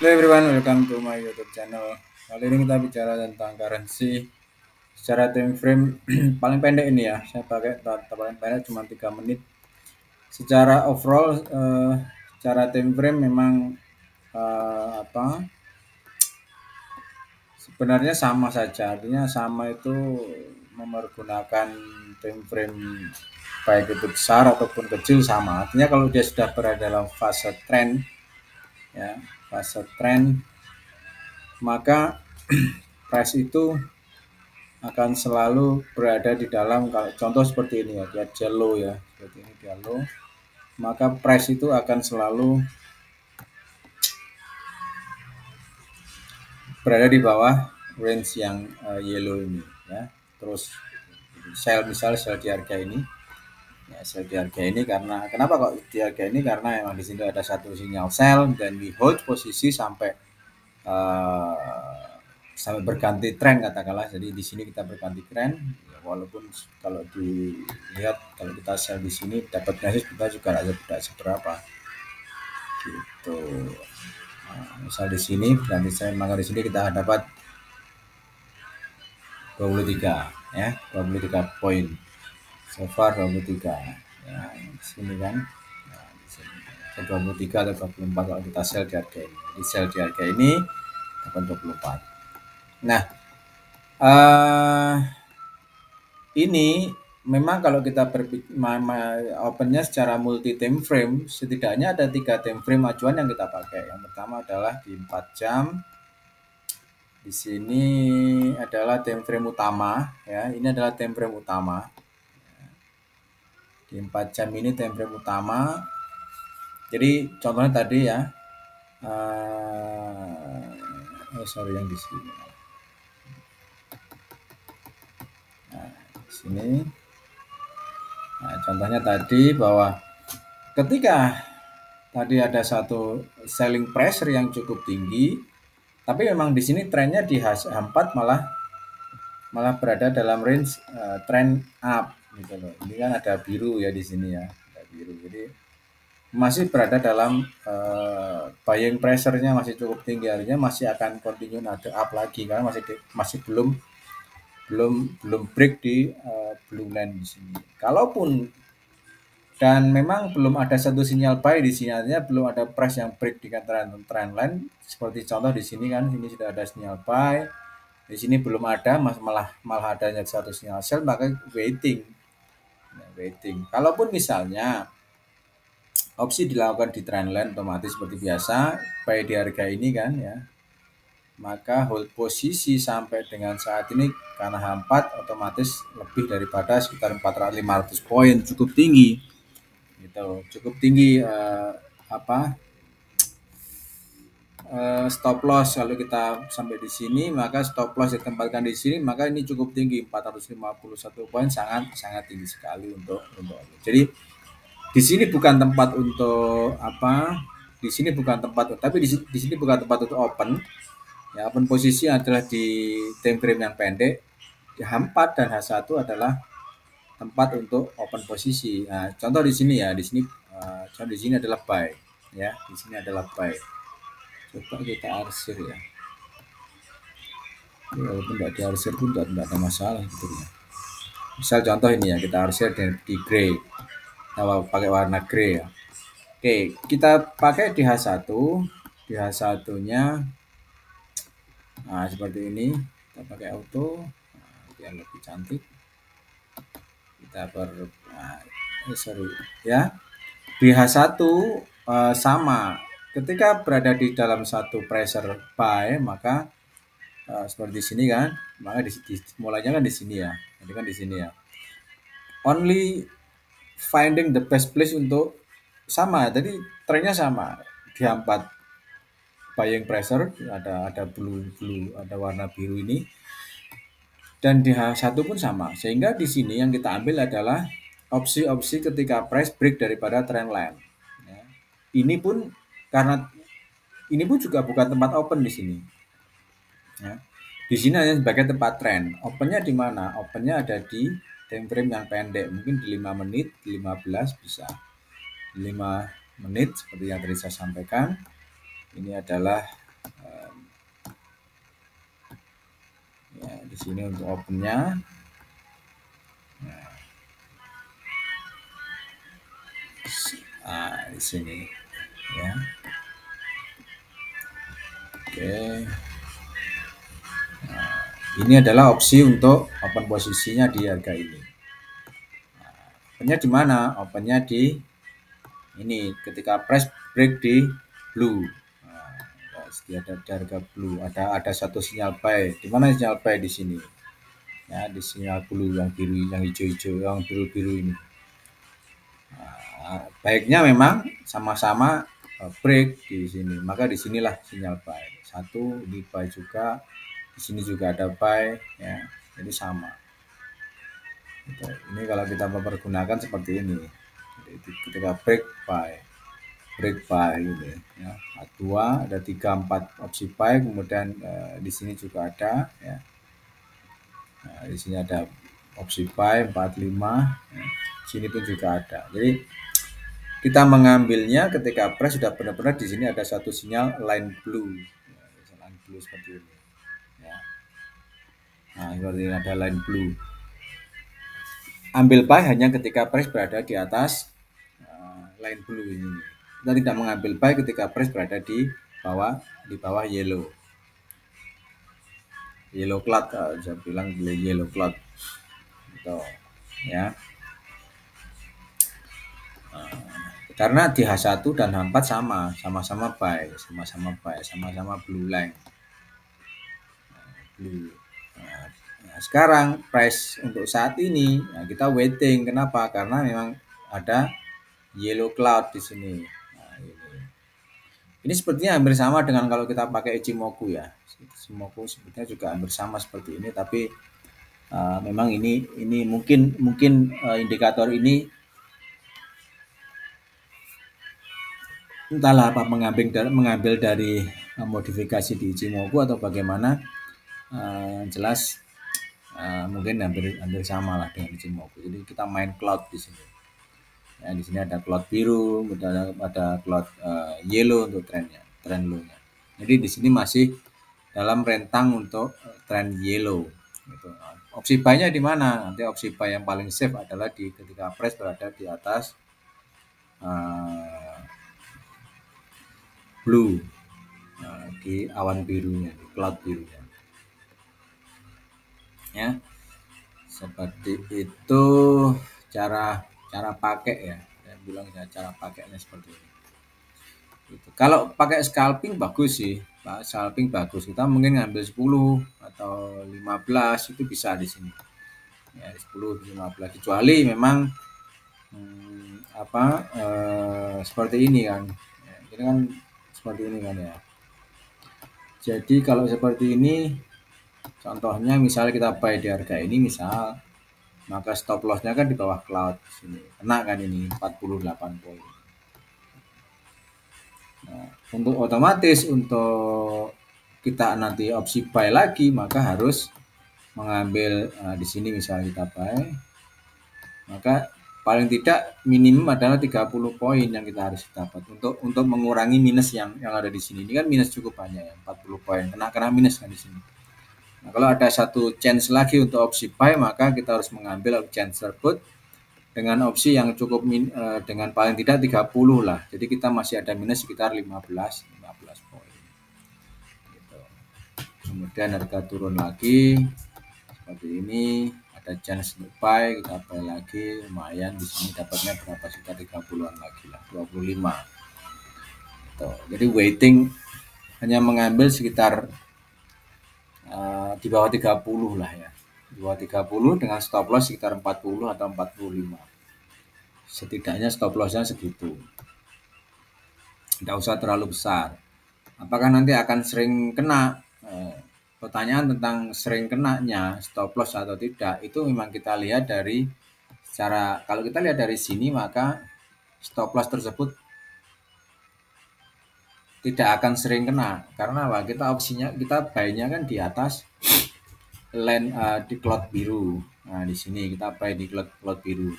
Hello everyone, welcome to my YouTube channel. Kali ini kita bicara tentang currency secara time frame paling pendek ini ya. Saya pakai data paling pendek cuma 3 menit. Secara overall, secara time frame memang apa? Sebenarnya sama saja. Artinya sama itu mempergunakan time frame baik itu besar ataupun kecil sama. Artinya kalau dia sudah berada dalam fase trend, ya, fase trend, maka price itu akan selalu berada di dalam, kalau contoh seperti ini ya, dia yellow ya, seperti ini yellow, maka price itu akan selalu berada di bawah range yang yellow ini ya. Terus sell, misal sell di harga ini ya, sell di harga ini karena kenapa kok di harga ini, karena memang di sini ada satu sinyal sell dan we hold posisi sampai sampai berganti tren katakanlah. Jadi di sini kita berganti tren ya, walaupun kalau dilihat kalau kita sell di sini dapat basis kita juga tidak seberapa gitu. Misal di sini berarti saya maka di sini kita dapat 23 ya, 23 poin so far 23 ya, di sini kan nah, di sini 23 atau 24 kalau kita sell di harga ini. Jadi sell di harga ini dapat 24. Nah, ini memang kalau kita opennya secara multi time frame, setidaknya ada 3 time frame acuan yang kita pakai. Yang pertama adalah di 4 jam. Di sini adalah time frame utama ya. Ini adalah time frame utama. Di 4 jam ini time frame utama. Jadi contohnya tadi ya. Sorry yang di sini. Sini. Nah, contohnya tadi bahwa ketika tadi ada satu selling pressure yang cukup tinggi, tapi memang di sini trennya di H4 malah berada dalam range trend up gitu loh. Ini kan ada biru ya di sini ya, ada biru. Jadi masih berada dalam buying pressure-nya masih cukup tinggi, artinya masih akan continue ada up lagi karena masih belum break di blue line di sini. Kalaupun dan memang belum ada satu sinyal buy di sini, artinya belum ada price yang break di trend line. Seperti contoh di sini kan, sini sudah ada sinyal buy, di sini belum ada, malah adanya satu sinyal sell, maka waiting. Kalaupun misalnya opsi dilakukan di trend line, otomatis seperti biasa buy di harga ini kan ya, maka hold posisi sampai dengan saat ini karena H4 otomatis lebih daripada sekitar 400-500 poin, cukup tinggi gitu, cukup tinggi stop loss. Kalau kita sampai di sini maka stop loss ditempatkan di sini, maka ini cukup tinggi, 451 poin, sangat tinggi sekali untuk jadi di sini bukan tempat untuk di sini bukan tempat, tapi di sini bukan tempat untuk open. Ya, open posisi adalah di time frame yang pendek. Di H4 dan H1 adalah tempat untuk open posisi. Nah, contoh di sini ya, di sini contoh di sini adalah buy ya, di sini adalah buy. Coba kita arsir ya. Walaupun tidak diarsir pun tidak ada masalah sebetulnya. Misal contoh ini ya, kita arsir di grey. Kita pakai warna grey ya. Oke, kita pakai di H1. Di H1-nya nah seperti ini, kita pakai auto biar lebih cantik. Kita sorry ya, di H1 sama, ketika berada di dalam satu pressure buy maka seperti di sini kan, maka mulainya kan di sini ya, jadi kan di sini ya, only finding the best place untuk sama, jadi trennya sama di 4 buying pressure, ada blue ada warna biru ini, dan di H1 pun sama, sehingga di sini yang kita ambil adalah opsi-opsi ketika price break daripada trend line ya. Ini pun karena ini pun juga bukan tempat open di sini ya. Di sini hanya sebagai tempat trend. Opennya di mana? Opennya ada di time frame yang pendek, mungkin di 5 menit, 15 bisa 5 menit seperti yang tadi saya sampaikan. Ini adalah Ya, di sini untuk opennya. Nah, di sini ya. Oke. Nah, ini adalah opsi untuk open posisinya di harga ini. Opennya di mana? Opennya di ini ketika press break di blue. Nah, ada harga blue, ada satu sinyal buy. Di mana sinyal buy di sini? Ya, di sinyal blue yang biru, yang hijau-hijau, yang biru-biru ini. Baiknya memang sama-sama break di sini, maka disinilah sinyal buy. Satu di buy juga, di sini juga ada buy, ya, jadi sama. Gitu. Ini kalau kita mempergunakan seperti ini, jadi ketika break buy ini, ya. Dua, ada 3, 4 opsi buy, kemudian di sini juga ada, ya. Nah, di sini ada opsi buy 4, 5, ya. Sini pun juga ada. Jadi kita mengambilnya ketika press sudah benar-benar di sini ada satu sinyal line blue, ya, line blue seperti ini. Ya. Nah, seperti ini ada line blue. Ambil buy hanya ketika press berada di atas line blue ini. Kita tidak mengambil buy ketika press berada di bawah yellow cloud, saya bilang yellow cloud. Gitu, ya. Karena di H1 dan H4 sama-sama buy, sama-sama blue line. Blue. Nah, sekarang price untuk saat ini, nah kita waiting. Kenapa? Karena memang ada yellow cloud di sini. Nah, ini sepertinya hampir sama dengan kalau kita pakai Ichimoku ya. Ichimoku sebetulnya juga hampir sama seperti ini, tapi memang ini mungkin indikator ini entahlah apa mengambil dari modifikasi di Ichimoku atau bagaimana. Jelas mungkin hampir sama lah dengan Ichimoku. Jadi kita main cloud di sini. Ya, di sini ada cloud biru, ada cloud yellow untuk trend low-nya. Jadi di sini masih dalam rentang untuk trend yellow. Gitu. Opsi buy-nya di mana? Nanti opsi buy yang paling safe adalah ketika price berada di atas blue, di awan birunya, di cloud birunya. Ya, seperti itu cara pakai ya. Saya bilang ya cara pakainya seperti ini. Gitu. Kalau pakai scalping bagus sih, scalping bagus. Kita mungkin ngambil 10 atau 15 itu bisa di sini. Ya, 10 15 kecuali memang seperti ini kan. Ya, ini kan seperti ini kan ya. Jadi kalau seperti ini contohnya misalnya kita buy di harga ini misal, maka stop loss-nya kan di bawah cloud sini. Kena kan ini 48 poin. Nah, untuk otomatis untuk kita nanti opsi buy lagi maka harus mengambil di sini misalnya kita buy, maka paling tidak minimum adalah 30 poin yang kita harus dapat untuk mengurangi minus yang ada di sini. Ini kan minus cukup banyak ya, 40 poin. Kena minus kan di sini. Nah, kalau ada satu chance lagi untuk opsi buy maka kita harus mengambil chance tersebut dengan opsi yang cukup dengan paling tidak 30 lah. Jadi kita masih ada minus sekitar 15 poin. Gitu. Kemudian harga turun lagi seperti ini, ada chance untuk buy, kita buy lagi, lumayan di sini dapatnya berapa, sekitar 30-an lagi lah, 25. Gitu. Jadi waiting hanya mengambil sekitar di bawah 30 lah ya. Di bawah 30 dengan stop loss sekitar 40 atau 45. Setidaknya stop loss-nya segitu. Tidak usah terlalu besar. Apakah nanti akan sering kena? Pertanyaan tentang sering kenanya stop loss atau tidak itu memang kita lihat dari kalau kita lihat dari sini maka stop loss tersebut tidak akan sering kena karena kita opsinya kita buy-nya kan di atas line di cloud biru. Nah, di sini kita buy di cloud biru.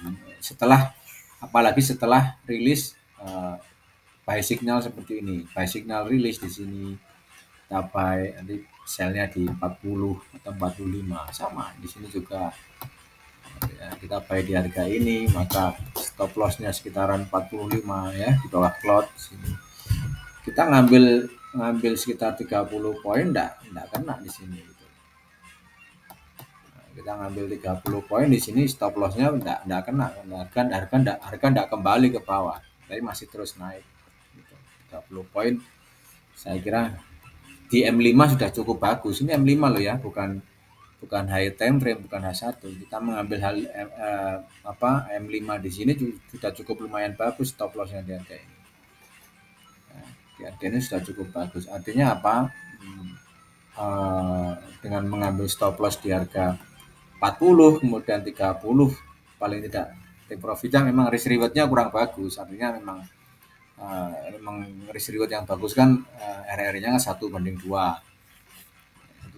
Apalagi setelah rilis buy signal seperti ini, buy signal rilis di sini. kita buy nanti selnya di 40 atau 45 sama di sini juga ya, kita buy di harga ini maka stop lossnya sekitaran 45 ya di bawah cloud sini kita ngambil sekitar 30 poin enggak kena di sini gitu. Nah, kita ngambil 30 poin di sini stop lossnya enggak kena harga enggak kembali ke bawah tapi masih terus naik gitu. 30 poin saya kira di M5 sudah cukup bagus. Ini M5 loh ya, bukan high time frame, bukan H1. Kita mengambil M5 di sini sudah cukup lumayan bagus stop lossnya di harga ini. Nah, di harga ini sudah cukup bagus. Artinya apa? Dengan mengambil stop loss di harga 40 kemudian 30 paling tidak take profitnya memang risk rewardnya kurang bagus. Artinya memang risk reward yang bagus kan RR-nya kan 1:2.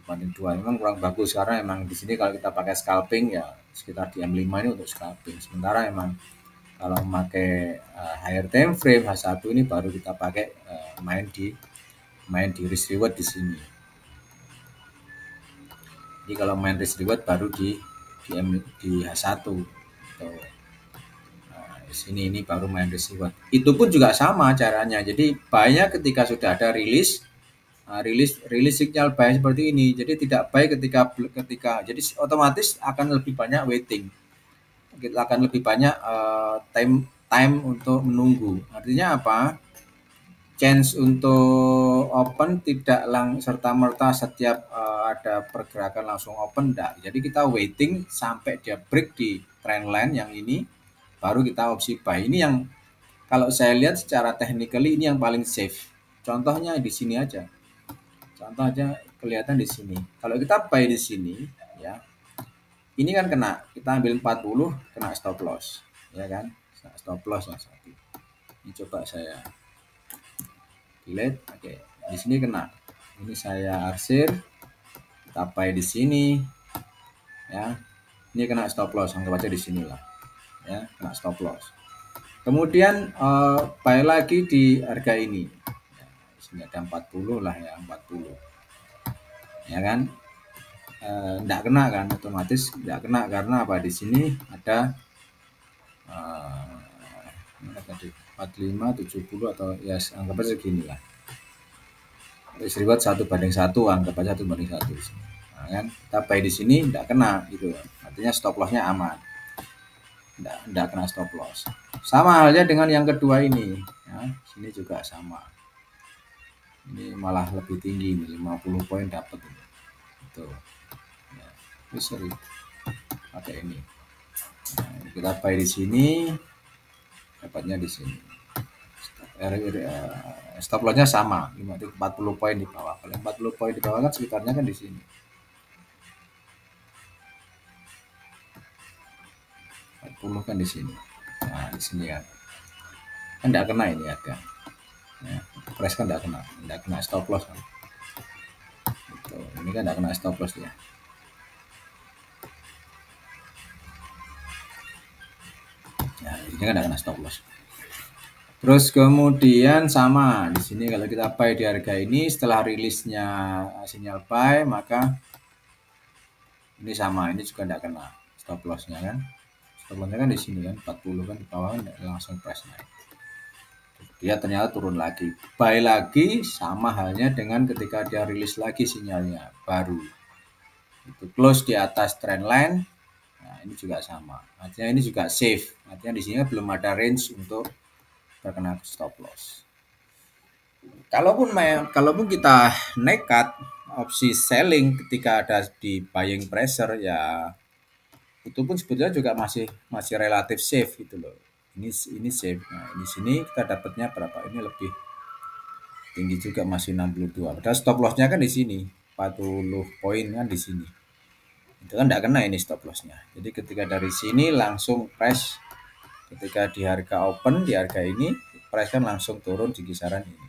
1:2 memang kurang bagus karena memang di sini kalau kita pakai scalping ya sekitar di M5 ini untuk scalping. Sementara memang kalau memakai higher time frame H1 ini baru kita pakai main di risk reward di sini. Jadi kalau main risk reward baru di H1 gitu. Di sini ini baru main risk reward. Itu pun juga sama caranya. Jadi buy-nya ketika sudah ada rilis signal buy seperti ini. Jadi tidak buy ketika jadi otomatis akan lebih banyak waiting. Kita akan lebih banyak time untuk menunggu. Artinya apa? Chance untuk open tidak serta merta setiap ada pergerakan langsung open enggak. Jadi kita waiting sampai dia break di trendline yang ini baru kita opsi buy. Ini yang kalau saya lihat secara technically ini yang paling safe. Contohnya di sini aja. Contoh aja kelihatan di sini. Kalau kita buy di sini ya. Ini kan kena, kita ambil 40 kena stop loss, ya kan? Stop loss yang satu. Ini coba saya delete. Oke, di sini kena. Ini saya arsir, kita buy di sini, ya. Ini kena stop loss, anggap aja di sinilah, ya, kena stop loss. Kemudian buy lagi di harga ini. Ya, di sini ada 40 lah ya, 40, ya kan? Enggak kena kan, otomatis enggak kena karena apa di sini ada 45, 70 atau ya anggap aja segini lah. Risk reward 1:1 anggap aja 1:1. Nah, kan kita buy di sini enggak kena gitu. Artinya stop lossnya aman. Enggak kena stop loss. Sama halnya dengan yang kedua ini, ya. Sini juga sama. Ini malah lebih tinggi ini 50 poin dapat ini. Itu. Ya, sorry. Pakai ini. Nah, kita buy di sini dapatnya di sini. Stop lossnya sama 40 poin di bawah. Kalau 40 poin di bawah kan sekitarnya kan di sini. 40 kan di sini. Nah, di sini kan. Kan enggak kena ini harga. Ya, price kan enggak kena stop loss kan. Gitu. Ini kan enggak kena stop loss ya. Ya, ini kan enggak kena stop loss. Terus kemudian sama di sini kalau kita buy di harga ini setelah rilisnya sinyal buy maka ini sama, ini juga tidak kena stop lossnya kan. Stop lossnya kan di sini kan 40 kan di bawah kan langsung price naik. Dia ternyata turun lagi. Buy lagi sama halnya dengan ketika dia rilis lagi sinyalnya baru. Itu close di atas trendline. Nah, ini juga sama. Artinya ini juga safe. Artinya di sini belum ada range untuk terkena stop loss. Kalaupun kita nekat opsi selling ketika ada di buying pressure ya itu pun sebetulnya juga masih relatif safe gitu loh. Ini safe. Nah, di sini kita dapatnya berapa? Ini lebih tinggi juga masih 62. Padahal stop lossnya kan di sini 40 poin kan di sini. Itu kan tidak kena ini stop lossnya. Jadi ketika dari sini langsung price ketika di harga open di harga ini price kan langsung turun di kisaran ini.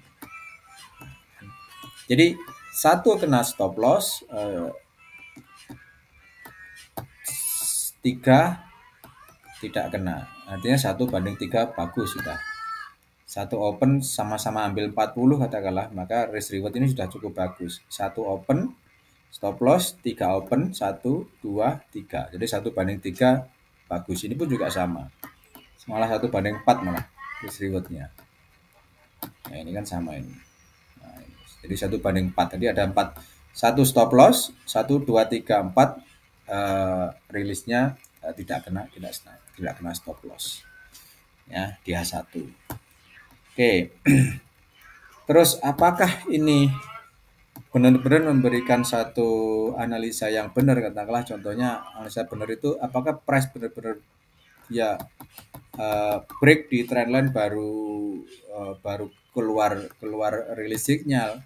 Jadi satu kena stop loss, 3 tidak kena. Artinya 1:3 bagus sudah. Satu open sama-sama ambil 40 katakanlah, maka risk reward ini sudah cukup bagus. Satu open, stop loss, 3 open, 1, 2, 3. Jadi 1/3 bagus. Ini pun juga sama. Malah 1/4 malah risk rewardnya. Nah ini kan sama ini. Nah, ini. Jadi 1/4. Tadi ada 4. Satu stop loss, 1, 2, 3, 4 rilisnya tidak kena stop loss. Ya, di H1. Oke. Terus apakah ini benar-benar memberikan satu analisa yang benar? Katakanlah contohnya analisa benar itu apakah price benar-benar ya break di trendline baru keluar rilis signal.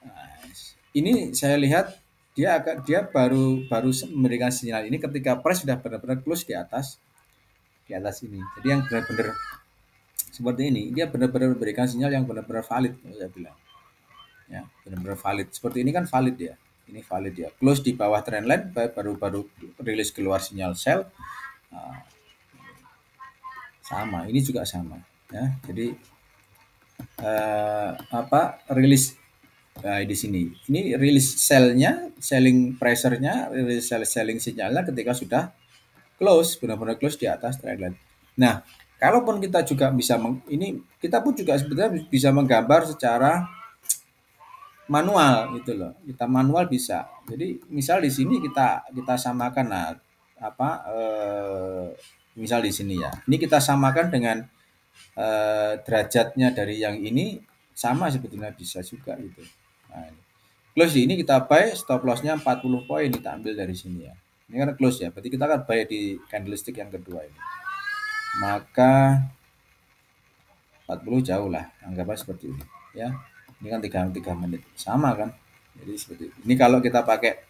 Nah, ini saya lihat dia baru memberikan sinyal ini ketika price sudah benar-benar close di atas ini. Jadi yang benar-benar seperti ini, dia benar-benar memberikan sinyal yang benar-benar valid, saya bilang. Ya, benar-benar valid. Seperti ini kan valid ya. Ini valid ya. Close di bawah trendline, baru rilis keluar sinyal sell. Nah, sama, ini juga sama. Ya, jadi rilis di sini. Ini rilis sell-nya, selling pressure-nya, rilis selling sinyalnya ketika sudah close, benar-benar close di atas trendline. Nah, kalaupun kita juga bisa kita pun juga sebenarnya bisa menggambar secara manual gitu loh. Kita manual bisa. Jadi misal di sini kita samakan misal di sini ya. Ini kita samakan dengan derajatnya dari yang ini sama sebetulnya bisa juga gitu. Nah, close di ini kita buy, stop loss-nya 40 poin kita ambil dari sini ya. Ini kan close ya, berarti kita akan buy di candlestick yang kedua ini. Maka 40 jauh lah, anggapnya seperti ini ya. Ini kan 3 menit, sama kan. Jadi seperti ini. Ini kalau kita pakai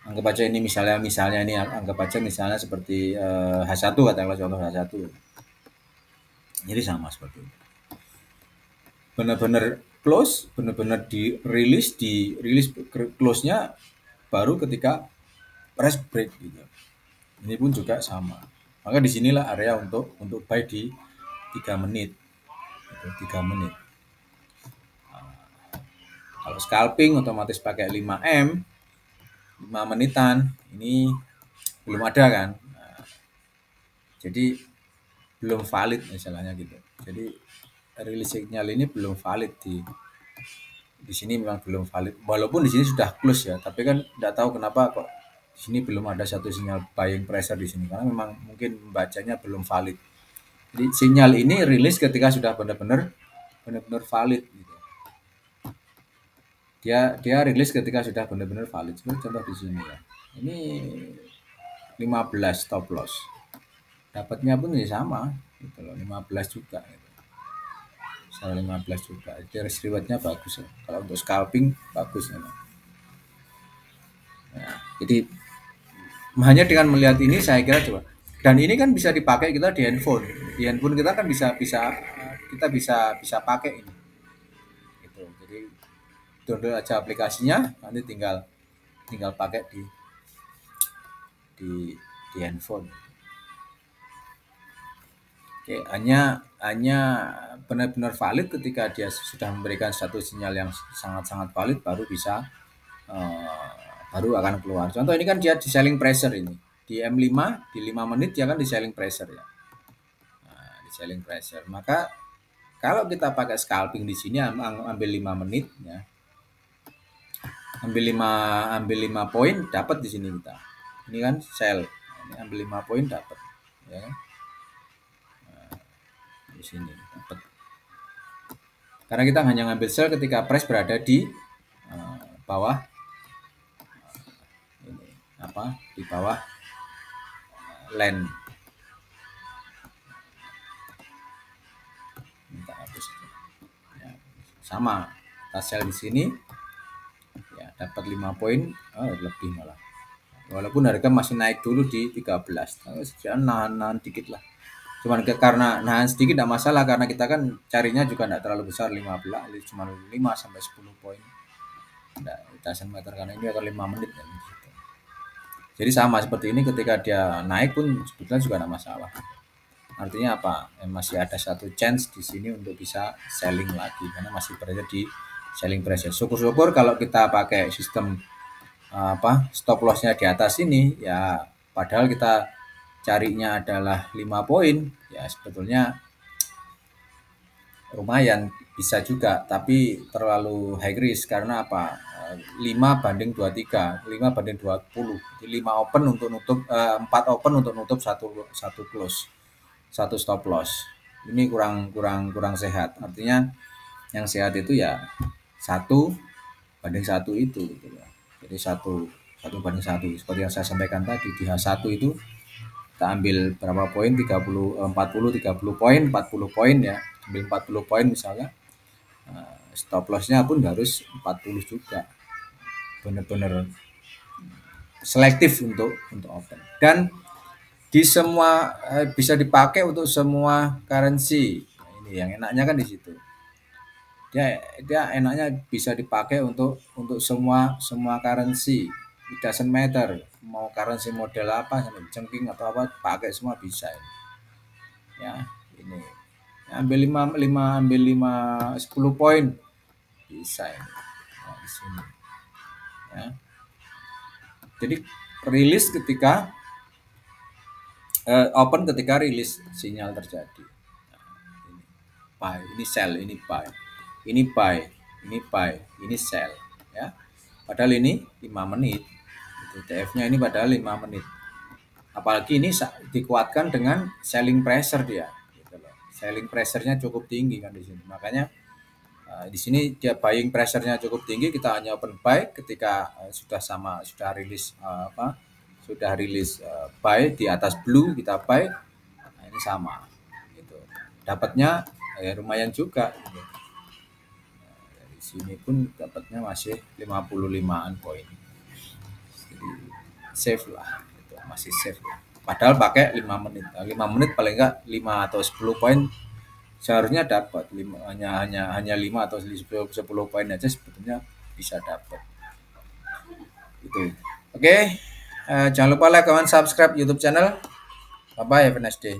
anggap aja ini misalnya ini anggap aja misalnya seperti H1 katakanlah contoh H1. Jadi sama seperti itu. Benar-benar close, benar-benar dirilis close-nya baru ketika price break gitu. Ini pun juga sama. Maka disinilah area untuk buy di 3 menit. 3 menit. Kalau scalping otomatis pakai 5M, 5 menitan. Ini belum ada kan. Nah, jadi belum valid misalnya gitu. Jadi rilis signal ini belum valid di sini memang belum valid. Walaupun di sini sudah close ya, tapi kan tidak tahu kenapa kok di sini belum ada satu sinyal buying pressure di sini karena memang mungkin membacanya belum valid. Jadi sinyal ini rilis ketika sudah benar-benar valid gitu. Dia rilis ketika sudah benar-benar valid. Seperti contoh di sini ya. Ini 15 stop loss. Dapatnya pun ya sama gitu loh, 15 juga gitu. 15 juga. Jadi risk rewardnya bagus ya. Kalau untuk scalping bagus ya. Nah, jadi hanya dengan melihat ini saya kira coba. Dan ini kan bisa dipakai kita di handphone. Di handphone kita kan kita bisa pakai ini. Gitu. Jadi download aja aplikasinya, nanti tinggal pakai di handphone. Oke, hanya benar-benar valid ketika dia sudah memberikan satu sinyal yang sangat-sangat valid baru bisa baru akan keluar. Contoh ini kan dia di selling pressure ini. Di M5 di 5 menit dia kan di selling pressure ya. Nah, di selling pressure. Maka kalau kita pakai scalping di sini ambil 5 menit ya. Ambil 5 poin dapat di sini kita. Ini kan sell. Ini ambil 5 poin dapat ya. Di sini dapat. Karena kita hanya ngambil sell ketika price berada di bawah di bawah line. Minta hapus. Ya, sama. Kita sell di sini ya dapat 5 poin, lebih malah. Walaupun harga masih naik dulu di 13. Nahan dikit lah. Cuman karena nahan sedikit tidak masalah karena kita kan carinya juga tidak terlalu besar 15, cuma 5 sampai 10 poin. Tidak doesn't matter karena ini akan 5 menit kan gitu. Jadi sama seperti ini ketika dia naik pun sebetulnya juga tidak masalah. Artinya apa? Masih ada satu chance di sini untuk bisa selling lagi karena masih berada di selling pressure. Syukur-syukur kalau kita pakai sistem stop lossnya di atas ini ya, padahal kita carinya adalah 5 poin ya, sebetulnya lumayan bisa juga, tapi terlalu high risk karena apa? 5 banding 23, 5 banding 20. Jadi 5 open untuk nutup 4 open untuk nutup satu close, satu stop loss. Ini kurang sehat. Artinya yang sehat itu ya 1 banding 1 itu gitu ya. Jadi satu banding 1 seperti yang saya sampaikan tadi di H1 itu kita ambil berapa poin, 30, 40, 30 poin, 40 poin ya, ambil 40 poin misalnya, stop lossnya pun harus 40 juga, benar-benar selektif untuk open. Dan di semua bisa dipakai untuk semua currency. Nah, ini yang enaknya kan di situ. Dia enaknya bisa dipakai untuk semua currency. It doesn't matter mau currency model apa, jengking atau apa, pakai semua bisa ini. Ya, ini ambil 10 poin bisa ini. Nah, di sini. Ya. Jadi rilis ketika open ketika rilis sinyal terjadi. Nah, ini buy, ini sell, ini buy. Ini buy, ini buy, ini sell ya. Padahal ini 5 menit. TF-nya ini padahal 5 menit. Apalagi ini dikuatkan dengan selling pressure dia gitu loh. Selling pressure-nya cukup tinggi kan di sini. Makanya di sini dia buying pressure-nya cukup tinggi, kita hanya open buy ketika sudah rilis buy di atas blue kita buy. Nah, ini sama gitu. Dapatnya ya lumayan juga gitu. Dari sini pun dapatnya masih 55-an poin. Jadi safe lah gitu, masih safe lah. Padahal pakai 5 menit. 5 menit paling enggak 5 atau 10 poin seharusnya dapat. Hanya 5 atau 10 poin aja sebetulnya bisa dapat. Itu. Oke. Jangan lupa like, comment, subscribe YouTube channel. Bye bye, have a nice day.